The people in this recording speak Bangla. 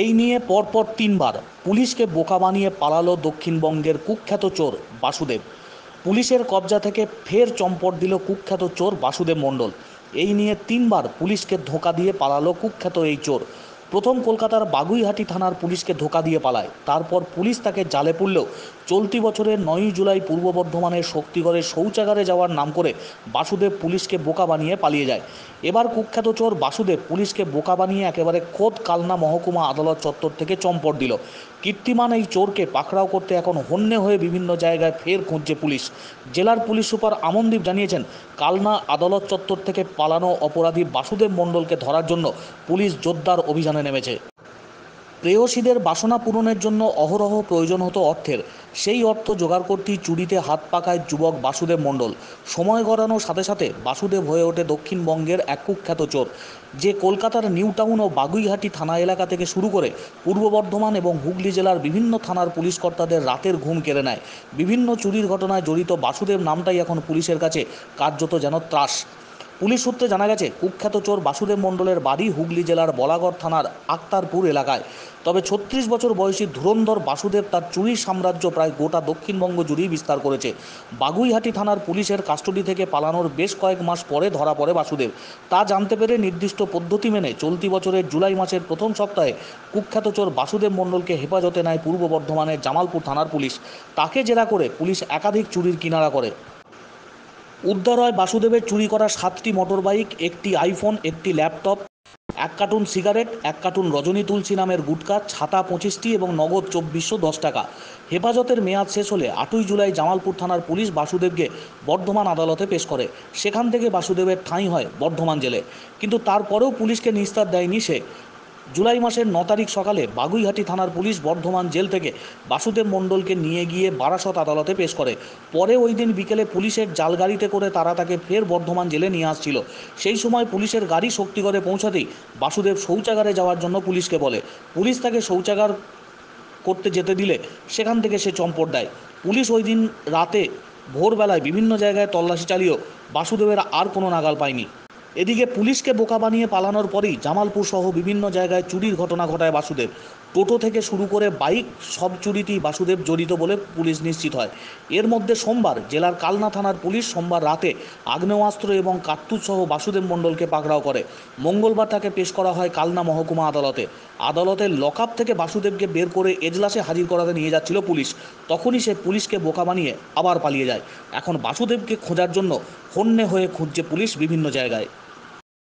এই নিয়ে পরপর তিনবার পুলিশকে বোকা বানিয়ে পালালো দক্ষিণবঙ্গের কুখ্যাত চোর বাসুদেব। পুলিশের কবজা থেকে ফের চম্পট দিল কুখ্যাত চোর বাসুদেব মণ্ডল। এই নিয়ে তিনবার পুলিশকে ধোঁকা দিয়ে পালালো কুখ্যাত এই চোর। প্রথম কলকাতার বাগুইহাটি থানার পুলিশকে ধোঁকা দিয়ে পালায়, তারপর পুলিশ তাকে জালে পুরলেও চলতি বছরের 9ই জুলাই পূর্ব বর্ধমানের শক্তিগড়ে শৌচাগারে যাওয়ার নাম করে বাসুদেব পুলিশকে বোকা বানিয়ে পালিয়ে যায়। এবার কুখ্যাত চোর বাসুদেব পুলিশকে বোকা বানিয়ে একেবারে খোদ কালনা মহকুমা আদালত চত্বর থেকে চম্পট দিল। কীর্তিমান এই চোরকে পাকড়াও করতে এখন হন্যে হয়ে বিভিন্ন জায়গায় ফের খুঁজছে পুলিশ। জেলার পুলিশ সুপার আমনদীপ জানিয়েছেন, কালনা আদালত চত্বর থেকে পালানো অপরাধী বাসুদেব মণ্ডলকে ধরার জন্য পুলিশ জোরদার অভিযানে নেমেছে। প্রেয়সীদের বাসনা পূরণের জন্য অহরহ প্রয়োজন হতো অর্থের। সেই অর্থ জোগাড় করতেই চুরিতে হাত পাকায় যুবক বাসুদেব মণ্ডল। সময় গড়ানোর সাথে সাথে বাসুদেব হয়ে ওঠে দক্ষিণবঙ্গের এক কুখ্যাত চোর, যে কলকাতার নিউ টাউন ও বাগুইহাটি থানা এলাকা থেকে শুরু করে পূর্ব বর্ধমান এবং হুগলি জেলার বিভিন্ন থানার পুলিশ কর্তাদের রাতের ঘুম কেড়ে নেয়। বিভিন্ন চুরির ঘটনায় জড়িত বাসুদেব নামটাই এখন পুলিশের কাছে কার্যত যেন ত্রাস। পুলিশ সূত্রে জানা গেছে, কুখ্যাত চোর বাসুদেব মণ্ডলের বাড়ি হুগলি জেলার বলাগড় থানার আক্তারপুর এলাকায়। তবে 36 বছর বয়সী ধুরন্ধর বাসুদেব তার চুরির সাম্রাজ্য প্রায় গোটা দক্ষিণবঙ্গ জুড়েই বিস্তার করেছে। বাগুইহাটি থানার পুলিশের কাস্টডি থেকে পালানোর বেশ কয়েক মাস পরে ধরা পড়ে বাসুদেব। তা জানতে পেরে নির্দিষ্ট পদ্ধতি মেনে চলতি বছরের জুলাই মাসের প্রথম সপ্তাহে কুখ্যাত চোর বাসুদেব মণ্ডলকে হেফাজতে নেয় পূর্ব বর্ধমানের জামালপুর থানার পুলিশ। তাকে জেরা করে পুলিশ একাধিক চুরির কিনারা করে। উদ্ধার হয় বাসুদেবের চুরি করা 7টি মোটরবাইক, একটি আইফোন, একটি ল্যাপটপ, 1 কার্টুন সিগারেট, 1 কার্টুন রজনী তুলসী নামের গুটকা, ছাতা 25টি এবং নগদ 2410 টাকা। হেফাজতের মেয়াদ শেষ হলে 8ই জুলাই জামালপুর থানার পুলিশ বাসুদেবকে বর্ধমান আদালতে পেশ করে। সেখান থেকে বাসুদেবের ঠাঁই হয় বর্ধমান জেলে। কিন্তু তারপরেও পুলিশকে নিস্তার দেয়নি সে। জুলাই মাসের 9 তারিখ সকালে বাগুইহাটি থানার পুলিশ বর্ধমান জেল থেকে বাসুদেব মণ্ডলকে নিয়ে গিয়ে বারাসত আদালতে পেশ করে। পরে ওই দিন বিকেলে পুলিশের জাল গাড়িতে করে তারা তাকে ফের বর্ধমান জেলে নিয়ে আসছিল। সেই সময় পুলিশের গাড়ি শক্তিগড়ে পৌঁছাতেই বাসুদেব শৌচাগারে যাওয়ার জন্য পুলিশকে বলে। পুলিশ তাকে শৌচাগার করতে যেতে দিলে সেখান থেকে সে চম্পট দেয়। পুলিশ ওই দিন রাতে ভোরবেলায় বিভিন্ন জায়গায় তল্লাশি চালিয়েও বাসুদেবের আর কোনো নাগাল পায়নি। এদিকে পুলিশকে বোকা বানিয়ে পালানোর পরেই জামালপুর সহ বিভিন্ন জায়গায় চুরির ঘটনা ঘটায় বাসুদেব। টোটো থেকে শুরু করে বাইক, সব চুরিতেই বাসুদেব জড়িত বলে পুলিশ নিশ্চিত হয়। এর মধ্যে সোমবার জেলার কালনা থানার পুলিশ সোমবার রাতে আগ্নেয়াস্ত্র এবং কার্তুজ সহ বাসুদেব মণ্ডলকে পাকড়াও করে। মঙ্গলবার তাকে পেশ করা হয় কালনা মহকুমা আদালতে। আদালতের লকআপ থেকে বাসুদেবকে বের করে এজলাসে হাজির করাতে নিয়ে যাচ্ছিল পুলিশ। তখনই সে পুলিশকে বোকা বানিয়ে আবার পালিয়ে যায়। এখন বাসুদেবকে খোঁজার জন্য হন্যে হয়ে খুঁজছে পুলিশ বিভিন্ন জায়গায়।